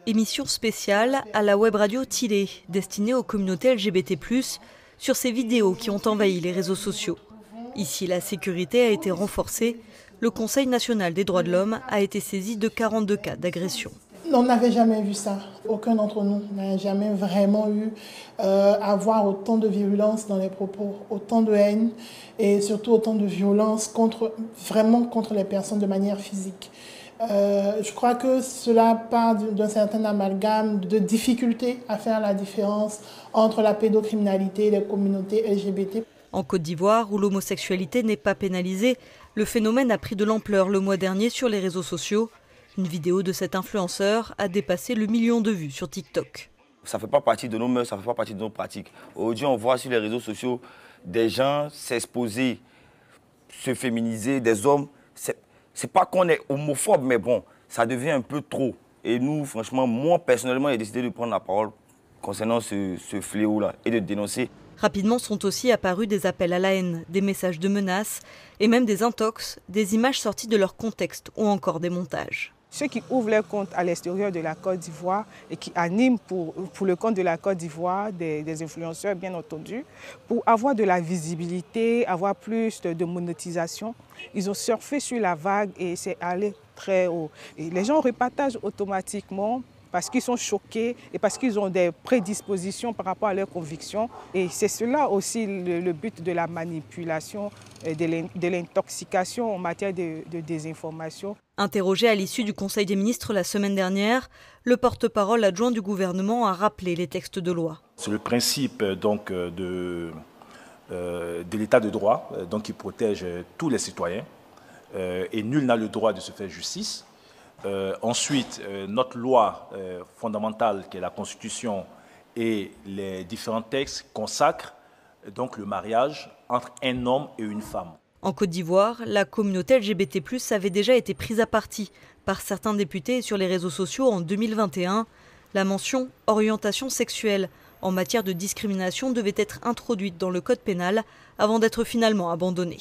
Émission spéciale à la web radio Tilé, destinée aux communautés LGBT+, sur ces vidéos qui ont envahi les réseaux sociaux. Ici, la sécurité a été renforcée. Le Conseil national des droits de l'homme a été saisi de 42 cas d'agression. On n'avait jamais vu ça. Aucun d'entre nous n'a jamais vraiment eu à voir autant de virulence dans les propos, autant de haine et surtout autant de violence contre les personnes de manière physique. Je crois que cela part d'un certain amalgame de difficultés à faire la différence entre la pédocriminalité et les communautés LGBT. En Côte d'Ivoire, où l'homosexualité n'est pas pénalisée, le phénomène a pris de l'ampleur le mois dernier sur les réseaux sociaux. Une vidéo de cet influenceur a dépassé le 1 million de vues sur TikTok. Ça ne fait pas partie de nos mœurs, ça ne fait pas partie de nos pratiques. Aujourd'hui, on voit sur les réseaux sociaux des gens s'exposer, se féminiser, des hommes. C'est pas qu'on est homophobe, mais bon, ça devient un peu trop. Et nous, franchement, moi, personnellement, j'ai décidé de prendre la parole concernant ce fléau-là et de dénoncer. Rapidement sont aussi apparus des appels à la haine, des messages de menaces et même des intox, des images sorties de leur contexte ou encore des montages. Ceux qui ouvrent leur compte à l'extérieur de la Côte d'Ivoire et qui animent pour le compte de la Côte d'Ivoire des influenceurs, bien entendu, pour avoir de la visibilité, avoir plus de monétisation, ils ont surfé sur la vague et c'est allé très haut. Et les gens repartagent automatiquement parce qu'ils sont choqués et parce qu'ils ont des prédispositions par rapport à leurs convictions. Et c'est cela aussi le but de la manipulation, de l'intoxication en matière de désinformation. Interrogé à l'issue du Conseil des ministres la semaine dernière, le porte-parole adjoint du gouvernement a rappelé les textes de loi. C'est le principe donc, de l'état de droit qui protège tous les citoyens et nul n'a le droit de se faire justice. Ensuite, notre loi fondamentale, qui est la Constitution, et les différents textes consacrent donc le mariage entre un homme et une femme. En Côte d'Ivoire, la communauté LGBT+ avait déjà été prise à partie par certains députés sur les réseaux sociaux en 2021. La mention « orientation sexuelle » en matière de discrimination devait être introduite dans le code pénal avant d'être finalement abandonnée.